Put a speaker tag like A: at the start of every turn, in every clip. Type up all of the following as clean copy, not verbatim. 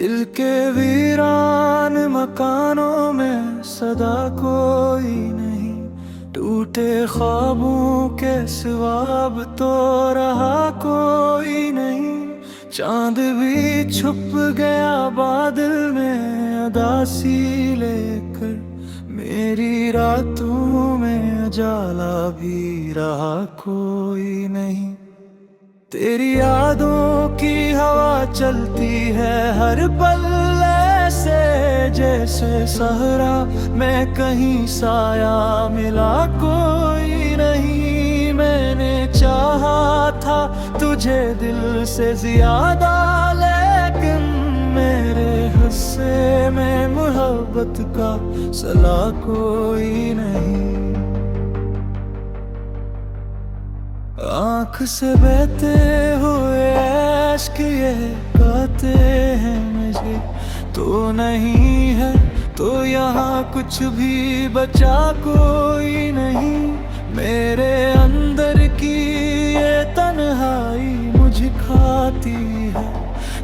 A: दिल के वीरान मकानों में सदा कोई नहीं, टूटे ख्वाबों के सिवा अब तो रहा कोई नहीं। चांद भी छुप गया बादल में उदासी लेकर, मेरी रातों में उजाला भी रहा कोई नहीं। तेरी यादों की हवा चलती है हर पल ऐसे, जैसे सहरा में कहीं साया मिला कोई नहीं। मैंने चाहा था तुझे दिल से ज्यादा, लेकिन मेरे हिस्से में मोहब्बत का सला कोई नहीं। आँख से बहते हुए अश्क ये कहते हैं मुझे, तो नहीं है तो यहाँ कुछ भी बचा कोई नहीं। मेरे अंदर की ये तन्हाई मुझे खाती है,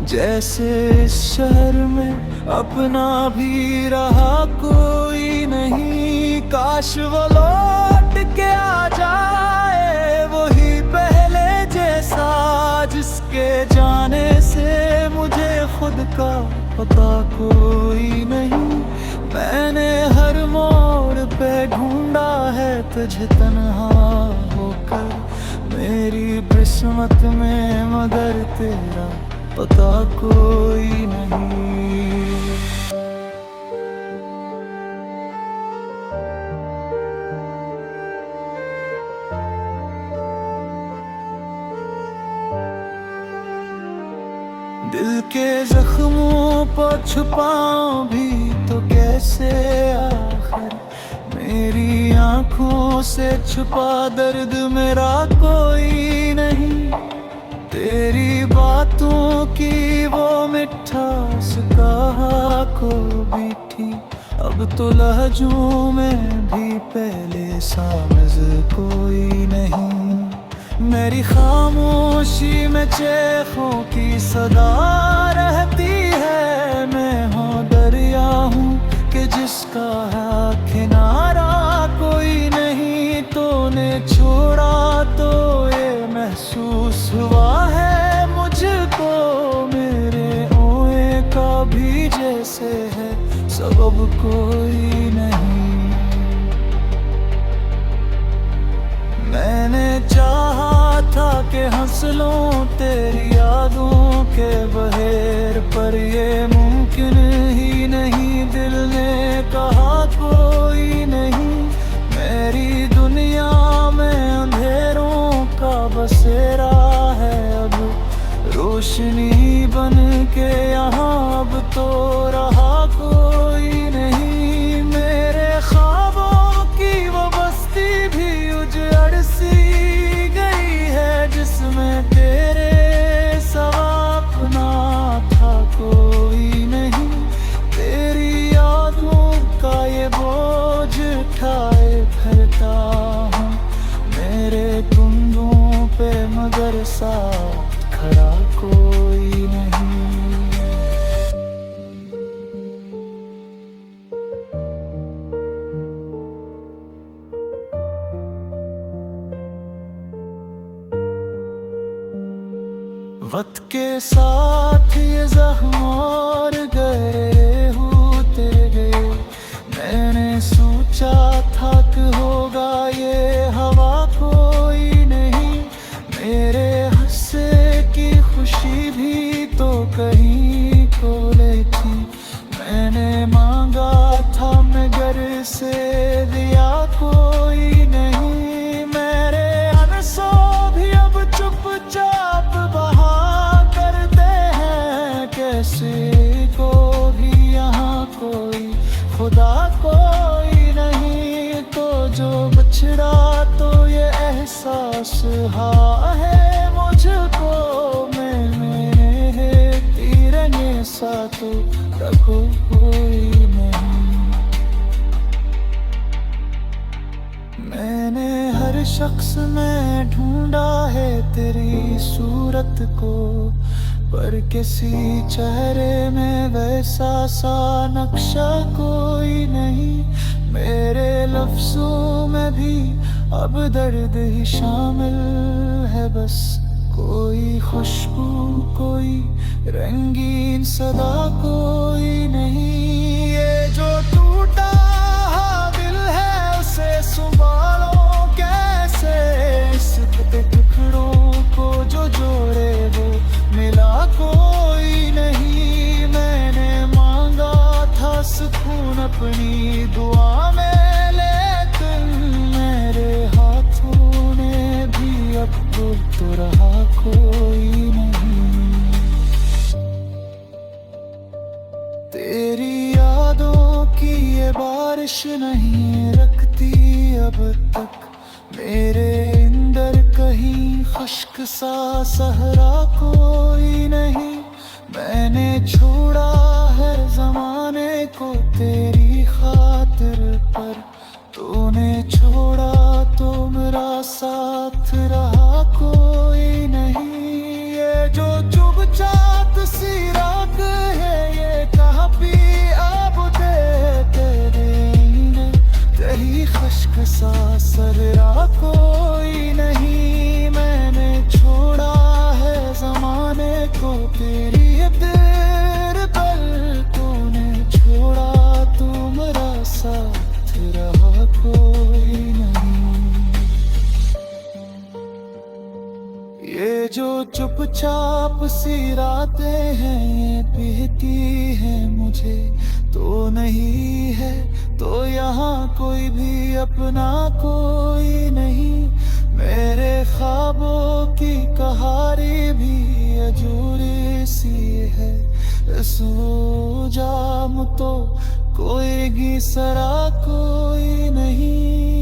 A: जैसे इस शहर में अपना भी रहा कोई नहीं। काश वो लौट के आ जाए वही पहले जैसा, जिसके जाने से मुझे खुद का पता कोई नहीं। मैंने हर मोड़ पे ढूंढा है तुझे तन्हा होकर, मेरी किस्मत में मगर तेरा पता कोई नहीं। दिल के जख्मों पर छुपाऊं भी तो कैसे आखिर, मेरी आंखों से छुपा दर्द मेरा कोई नहीं। तेरी बातों की वो मिठास कहा को भी थी, अब तो लहजों में भी पहले सा मज़ा कोई नहीं। मेरी खामोशी में चेखों की सदा रहती है, मैं हूँ दरिया हूँ कि जिसका है किनारा कोई नहीं। तूने छोड़ा तो ये महसूस हुआ है मुझको, मेरे ओए का भी जैसे है सबब कोई नहीं। मैंने चाहा था कि हंस लूं तेरी यादों के बहेर पर, ये मुमकिन ही नहीं, दिल ने कहा कोई नहीं। मेरी दुनिया में अंधेरों का बसेरा है अब, रोशनी बन के यहाँ अब तो रहा कोई नहीं। मेरे ख्वाबों की वो बस्ती भी उजड़ सी गई है, जिसमें तेरे सिवा अपना था कोई नहीं। तेरी यादों का ये बोझ उठाए फिरता हूँ मेरे कुंदों पे, मगर साथ खड़ा कोई नहीं। वक्त के साथ ये जख्म और गए होते गए, मैंने सोचा था कि होगा ये हवा कोई नहीं। मेरे हंसे की खुशी भी तो कहीं खो गई थी, मैंने मांगा था मगर से दिया कोई नहीं। मेरे अनसों भी अब चुपचाप बहा करते हैं, कैसे को भी यहाँ कोई खुदा कोई नहीं। तो जो बिछड़ा तो ये एहसास हा है मुझको, मैं मेरे तीरने सा तो रखो कोई नहीं। मैंने हर शख्स में ढूंढा है तेरी सूरत को, पर किसी चेहरे में वैसा सा नक्शा कोई नहीं। मेरे लफ्जों में भी अब दर्द ही शामिल है बस। कोई खुशबू, कोई रंगीन सदा, कोई नहीं। ये जो टूटा दिल है उसे संभालो कैसे। इस टुकड़ों को जो जोड़े वो मिला कोई नहीं। मैंने मांगा था सुकून अपनी दुआ में, लेकिन मेरे हाथों ने भी अब बोल तो रहा कोई नहीं। तेरी यादों की ये बारिश नहीं रखती अब तक मेरे अंदर कहीं। खुश्क सा सहरा कोई नहीं। मैंने छोड़ा है जमाने को तेरी खातिर, पर तूने छोड़ा तो मेरा साथ रहा कोई नहीं। ये जो चुपचाप सी रात है ये कहाँ भी अब दे तेरे तेरी खुश्क सा सररा कोई नहीं। मैंने छोड़ा है जमाने को तेरी देर पल, तूने छोड़ा तो मेरा साथ रहा कोई नहीं। ये जो चुपचाप सी रातें हैं ये बहती हैं मुझे तो नहीं है। तो यहाँ कोई भी अपना कोई नहीं। मेरे ख्वाबों की कहानी भी अजूरी सी है। सो जाम तो कोई सरा कोई नहीं।